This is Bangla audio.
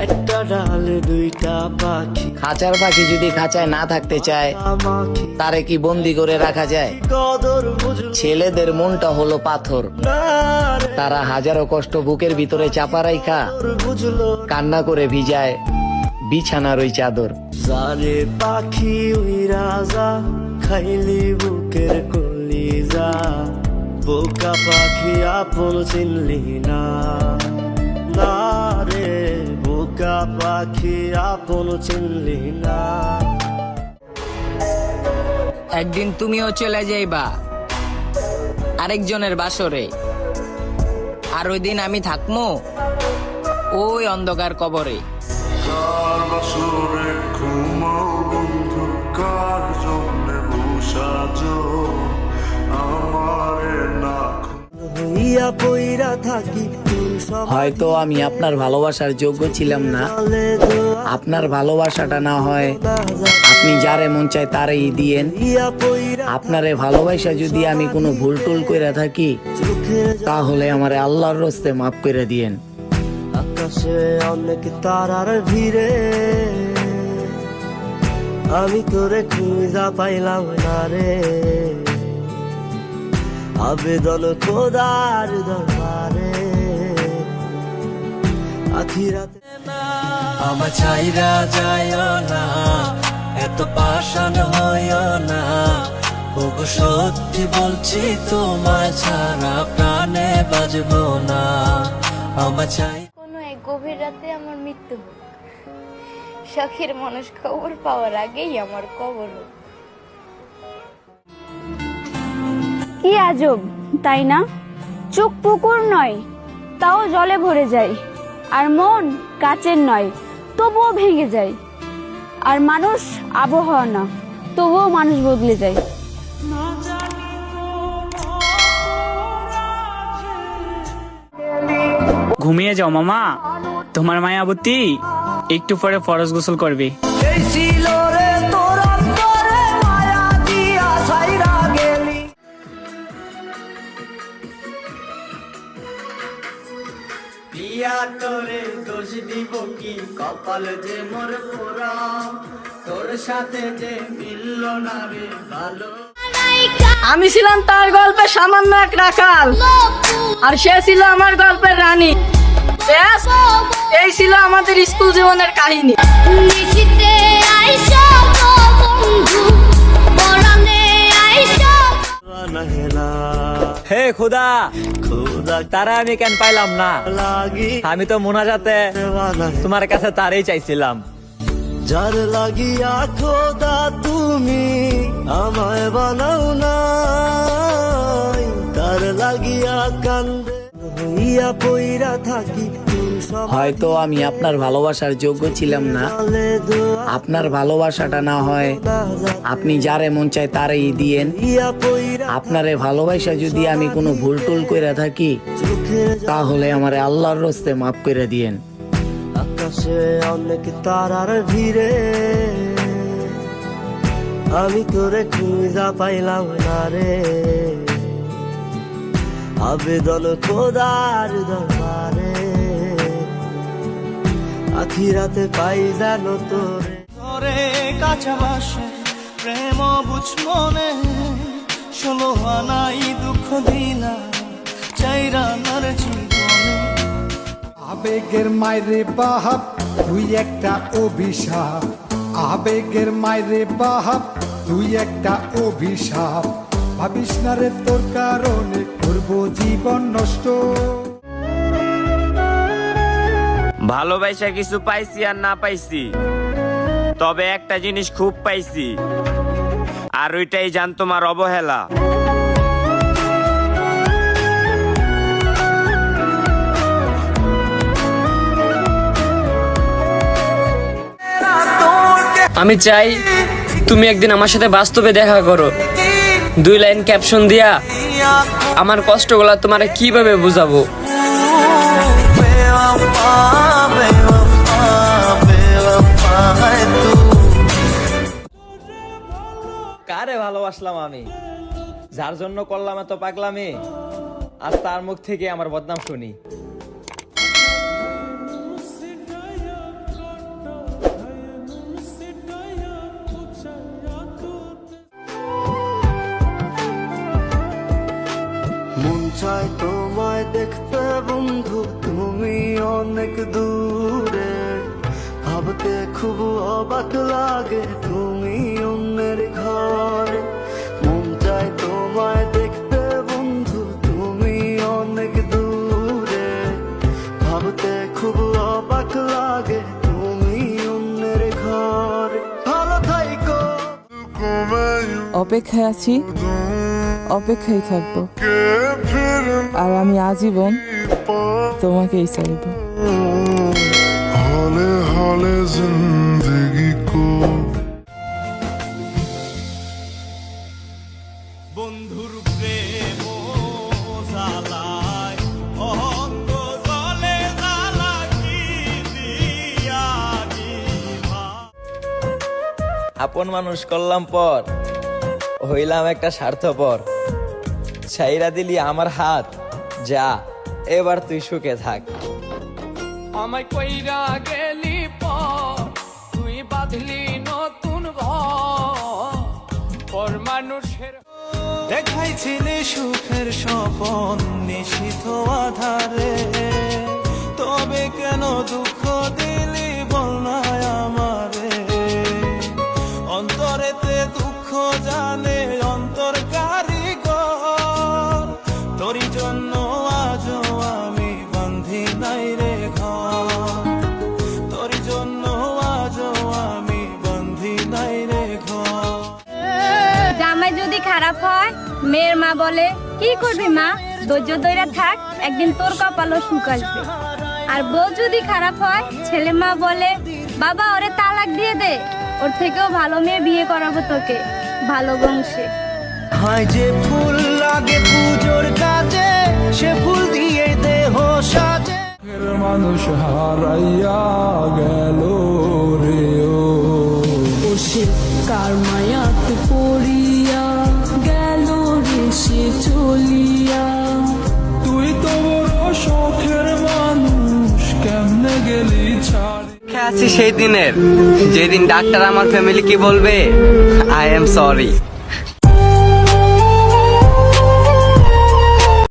একটা ডালে দুইটা পাখি, খাঁচার পাখি যদি খাঁচায় না থাকতে চায় আমাকে তারে কি বন্দি করে রাখা যায়? কদর বুঝলো ছেলেদের মনটা হলো পাথর, না রে, তারা হাজারো কষ্ট বুকের ভিতরে চাপা রাইখা কদর বুঝলো কান্না করে ভিজায় বিছানার ওই চাদর। জারে পাখি ওই রাজা, খাইলি বুকের কলিজা, বোকা পাখি আপন চিনলি না, না রে বোকা পাখি আপন চিনলি না। একদিন তুমিও চলে যাইবা আরেকজনের বাসরে, আর ওই দিন আমি থাকমু ওই অন্ধকার কবরে। কার বাসরে ঘুমাও বন্ধু, কার জন্যে বসাজো আমারে না হইয়া পইরা থাকি তুই সব হয়তো আমি আপনার ভালোবাসার যোগ্য ছিলাম না, আলে দোয়া আপনার ভালোবাসাটা না হয় আপনি যারে মন চায় তারেই দিয়েন। হইয়া পইরা আপনারে ভালোবাসা যদি আমি কোনো ভুল টুল কইরা থাকি চোখের তাহলে আমারে আল্লাহর রস্তে মাফ করে দিয়েন। আকাশে অনেক তারার ভিড়ে আমি তোরে খুঁজা পাইলাম না রে, আবেদন খোদার দরবারে আখিরাতে আমার চাইরা যাইও না, এত পাষাণ হইও না, ওগো সত্যি বলছি তোমায় ছাড়া প্রাণে বাজবো না। আমার চাই কোনো এক গভীর রাতে আমার মৃত্যু হোক, শখের মানুষ খবর পাওয়ার আগেই আমার কবর হোক। কি আজব তাই না, চোখ পুকুর নয় তাও জলে ভরে যায়, আর মন কাচের নয় তবুও ভেঙে যায়, আর মানুষ আবহাওয়া না তবুও মানুষ বদলে যায়। ঘুমিয়ে যাও মামা, তোমার মায়াবতী একটু পরে ফরজ গোসল করবে। এই ছিল রে তোর অন্তরে মায়া দিয়া ছাইরা গেলি, পিয়া তোরে দোষ দিব কি, কপাল যে মোর পোড়া, তোর সাথে যে মিলল না রে ভালো। আমি ছিলাম তার গল্পে সামান্য এক রাখাল, আর সে ছিল আমার গল্পের রানী। ব্যাস, এই ছিল আমাদের স্কুল জীবনের কাহিনী। হে খুদা, খোদা তারা আমি কেন পাইলাম না? লাগি আমি তো মোনাজাতে তোমার কাছে তারই চাইছিলাম। যার লাগিয়া খোদা তুমি আমায় বানাও নাই, তার লাগিয়া কান্দে হইয়া পইরা থাকি তুই সব হয়তো আমি আপনার ভালোবাসার যোগ্য ছিলাম না, আলে দোয়া আপনার ভালোবাসাটা না হয় আপনি যারে মন চায় তারেই দিয়েন। হইয়া পইরা আপনারে ভালোবাসা যদি আমি কোনো ভুল টুল কইরা থাকি চোখের তাহলে আমারে আল্লাহর রস্তে মাফ করে দিয়েন। আকাশে অনেক তারার ভিড়ে আমি তোরে খুঁজা পাইলাম না রে, আবেদন খোদার দরবারে আখিরাতে পাই জানো তোরে। তোরে কাঁচা বাসে প্রেম বুঝ মনে, 16 আনাই দুঃখ দিলা চাইরা নার জীবনে। আবেগের মায়েরে বাহাপ তুই একটা অভিশাপ, আবেগের মায়েরে বাহাপ তুই একটা অভিশাপ, ভাবিস না রে তোর কারণে করবো জীবন নষ্ট। ভালোবাসা কিছু পাইছি আর না পাইছি, তবে একটা জিনিস খুব পাইছি, আর ওইটাই জান তোমার অবহেলা। আমি চাই তুমি একদিন আমার সাথে বাস্তবে দেখা করো, 2 লাইন ক্যাপশন দিয়া আমার কষ্টগুলা তোমারে কিভাবে বুঝাবো। কারে ভালোবাসলাম আমি, যার জন্য করলাম এত পাগলামি, আজ তার মুখ থেকে আমার বদনাম শুনি। চাই তোমায় দেখতে বন্ধু, তুমি অনেক দূরে। ভাবতে খুব অবাক লাগে তুমি অন্যের ঘরে। মন চাই তোমায় দেখতে বন্ধু, তুমি অনেক দূরে। ভাবতে খুব অবাক লাগে তুমি অন্যের ঘরে। ভালো থাইকো। অপেক্ষায় আছি, অপেক্ষায় থাকবো, আর আমি আজীবন তোমাকেই চাইবো। हाले हाले जिंदगी को বন্ধুর প্রেম জ্বালায় অঙ্গ জলে জ্বালা কি দিয়া নিভা। আপন মানুষ করলাম পর, হইলাম একটা স্বার্থপর। ছাইরা দিলি আমার হাত, যা এবার তুই সুখে থাক। আমায় কইরা গেলি পর, তুই বাঁধলি নতুন ঘর। পর মানুষের দেখাইছিলি সুখের স্বপন নিশিথ আধারে, তবে কেন দুঃখ দিলি বল না আমারে। অন্তরেতে দুঃখ জানে অন্তর কারিগর, তোরই জন্য আজও আমি বান্ধি নাই রে ঘর। তোরই জন্য আজও আমি বান্ধি নাই রে ঘর। জামাই যদি খারাপ হয়, মেয়ের মা বলে কি করবি মা, ধৈর্য ধইরা থাক, একদিন তোর কপালও সুখ আসবে। আর বউ যদি খারাপ হয়, ছেলে মা বলে বাবা ওরে তালাক দিয়ে দে, ওর থেকেও ভালো মেয়ে বিয়ে করাবো তোকে, ভালো বংশে। হায় যে ফুল লাগে পুজোর কাজে, সে ফুল দিয়ে দেহ সাজে। মানুষ হারাইয়া গেল রে ও সে কার মায়াতে পড়িয়া গেল রে সে চলিয়া। তুই তো বড় শখের মানুষ, কেমনে গেলি ছাড়। আছি সেই দিনের, যেদিন ডাক্তার আমার ফ্যামিলিকে বলবে আই এম সরি।